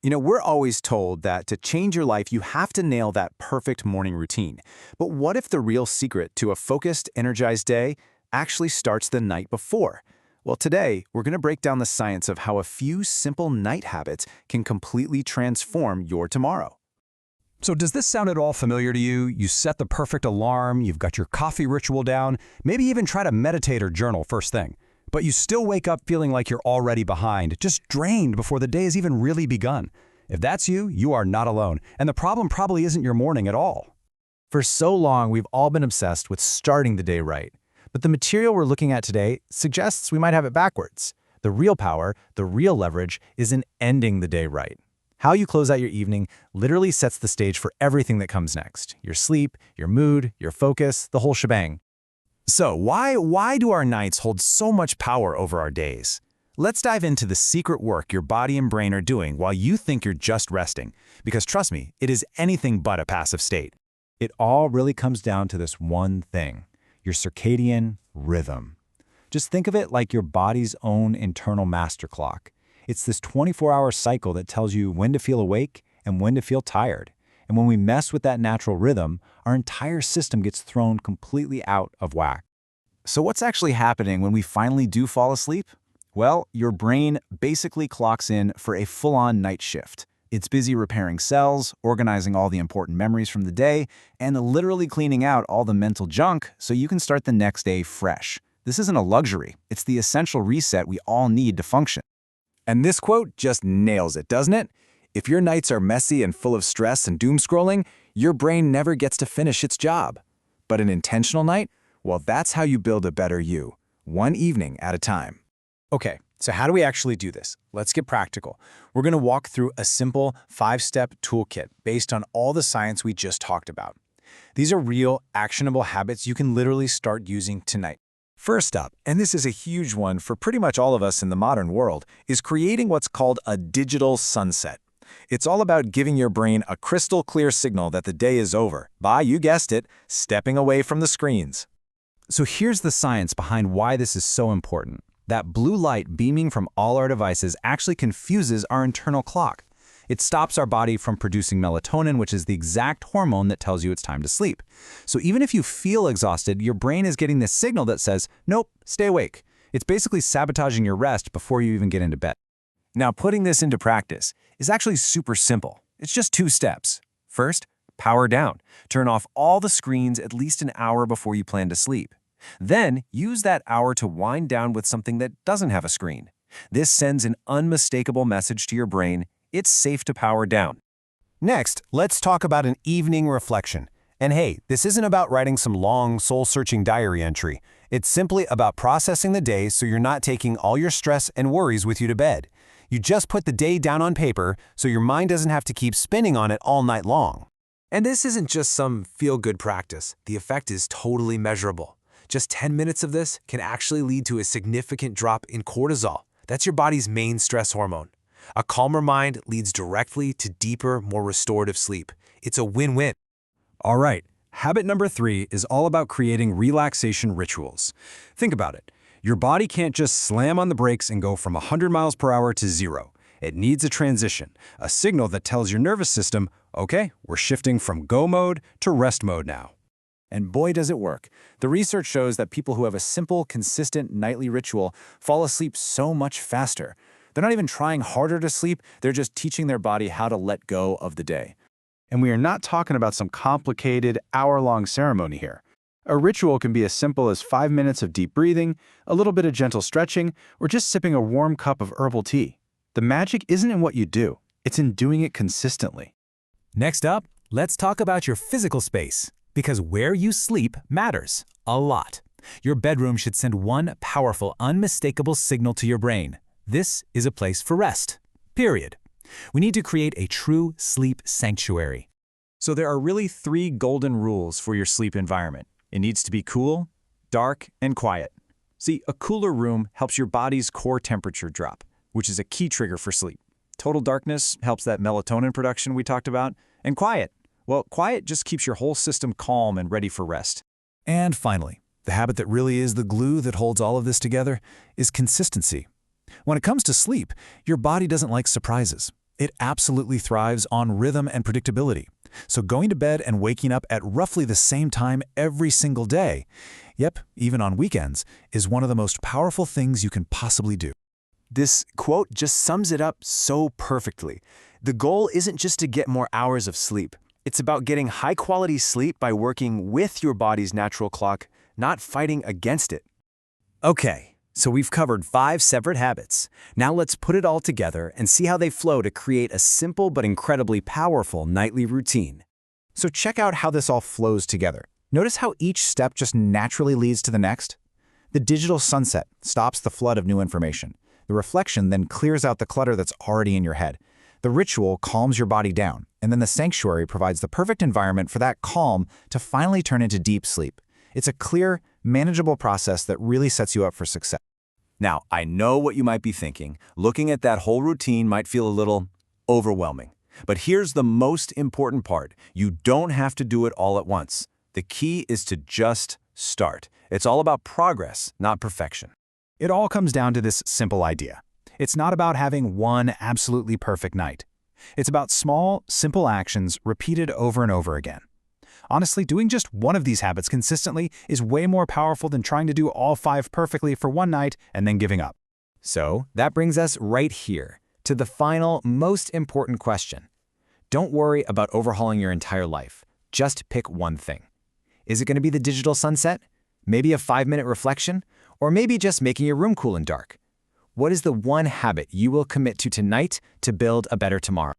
We're always told that to change your life, you have to nail that perfect morning routine. But what if the real secret to a focused, energized day actually starts the night before? Well, today, we're going to break down the science of how a few simple night habits can completely transform your tomorrow. So does this sound at all familiar to you? You set the perfect alarm, you've got your coffee ritual down, maybe even try to meditate or journal first thing. But you still wake up feeling like you're already behind, just drained before the day has even really begun. If that's you, you are not alone, and the problem probably isn't your morning at all. For so long, we've all been obsessed with starting the day right. But the material we're looking at today suggests we might have it backwards. The real power, the real leverage, is in ending the day right. How you close out your evening literally sets the stage for everything that comes next. Your sleep, your mood, your focus, the whole shebang. So why do our nights hold so much power over our days? Let's dive into the secret work your body and brain are doing while you think you're just resting. Because trust me, it is anything but a passive state. It all really comes down to this one thing, your circadian rhythm. Just think of it like your body's own internal master clock. It's this 24-hour cycle that tells you when to feel awake and when to feel tired. And when we mess with that natural rhythm, our entire system gets thrown completely out of whack. So what's actually happening when we finally do fall asleep? Well, your brain basically clocks in for a full-on night shift. It's busy repairing cells, organizing all the important memories from the day, and literally cleaning out all the mental junk so you can start the next day fresh. This isn't a luxury. It's the essential reset we all need to function. And this quote just nails it, doesn't it? If your nights are messy and full of stress and doom scrolling, your brain never gets to finish its job. But an intentional night? Well, that's how you build a better you, one evening at a time. Okay, so how do we actually do this? Let's get practical. We're going to walk through a simple 5-step toolkit based on all the science we just talked about. These are real, actionable habits you can literally start using tonight. First up, and this is a huge one for pretty much all of us in the modern world, is creating what's called a digital sunset. It's all about giving your brain a crystal clear signal that the day is over by, you guessed it, stepping away from the screens. So here's the science behind why this is so important. That blue light beaming from all our devices actually confuses our internal clock. It stops our body from producing melatonin, which is the exact hormone that tells you it's time to sleep. So even if you feel exhausted, your brain is getting this signal that says, nope, stay awake. It's basically sabotaging your rest before you even get into bed. Now, putting this into practice is actually super simple. It's just 2 steps. First, power down. Turn off all the screens at least an hour before you plan to sleep. Then, use that hour to wind down with something that doesn't have a screen. This sends an unmistakable message to your brain: it's safe to power down. Next, let's talk about an evening reflection. And hey, this isn't about writing some long, soul-searching diary entry. It's simply about processing the day so you're not taking all your stress and worries with you to bed. You just put the day down on paper so your mind doesn't have to keep spinning on it all night long. And this isn't just some feel-good practice. The effect is totally measurable. Just 10 minutes of this can actually lead to a significant drop in cortisol. That's your body's main stress hormone. A calmer mind leads directly to deeper, more restorative sleep. It's a win-win. All right, habit number 3 is all about creating relaxation rituals. Think about it. Your body can't just slam on the brakes and go from 100 miles per hour to 0. It needs a transition, a signal that tells your nervous system, okay, we're shifting from go mode to rest mode now. And boy, does it work. The research shows that people who have a simple, consistent nightly ritual fall asleep so much faster. They're not even trying harder to sleep, they're just teaching their body how to let go of the day. And we are not talking about some complicated, hour-long ceremony here. A ritual can be as simple as 5 minutes of deep breathing, a little bit of gentle stretching, or just sipping a warm cup of herbal tea. The magic isn't in what you do, it's in doing it consistently. Next up, let's talk about your physical space, because where you sleep matters a lot. Your bedroom should send one powerful, unmistakable signal to your brain. This is a place for rest, period. We need to create a true sleep sanctuary. So there are really 3 golden rules for your sleep environment. It needs to be cool, dark, and quiet. See, a cooler room helps your body's core temperature drop, which is a key trigger for sleep. Total darkness helps that melatonin production we talked about. And quiet. Well, quiet just keeps your whole system calm and ready for rest. And finally, the habit that really is the glue that holds all of this together is consistency. When it comes to sleep, your body doesn't like surprises. It absolutely thrives on rhythm and predictability. So going to bed and waking up at roughly the same time every single day, yep, even on weekends, is one of the most powerful things you can possibly do. This quote just sums it up so perfectly. The goal isn't just to get more hours of sleep. It's about getting high-quality sleep by working with your body's natural clock, not fighting against it. Okay, so we've covered 5 separate habits. Now let's put it all together and see how they flow to create a simple but incredibly powerful nightly routine. So check out how this all flows together. Notice how each step just naturally leads to the next? The digital sunset stops the flood of new information. The reflection then clears out the clutter that's already in your head. The ritual calms your body down, and then the sanctuary provides the perfect environment for that calm to finally turn into deep sleep. It's a clear, manageable process that really sets you up for success. Now, I know what you might be thinking. Looking at that whole routine might feel a little overwhelming. But here's the most important part. You don't have to do it all at once. The key is to just start. It's all about progress, not perfection. It all comes down to this simple idea. It's not about having one absolutely perfect night. It's about small, simple actions repeated over and over again. Honestly, doing just one of these habits consistently is way more powerful than trying to do all 5 perfectly for one night and then giving up. So that brings us right here to the final, most important question. Don't worry about overhauling your entire life. Just pick one thing. Is it going to be the digital sunset? Maybe a 5-minute reflection? Or maybe just making your room cool and dark? What is the one habit you will commit to tonight to build a better tomorrow?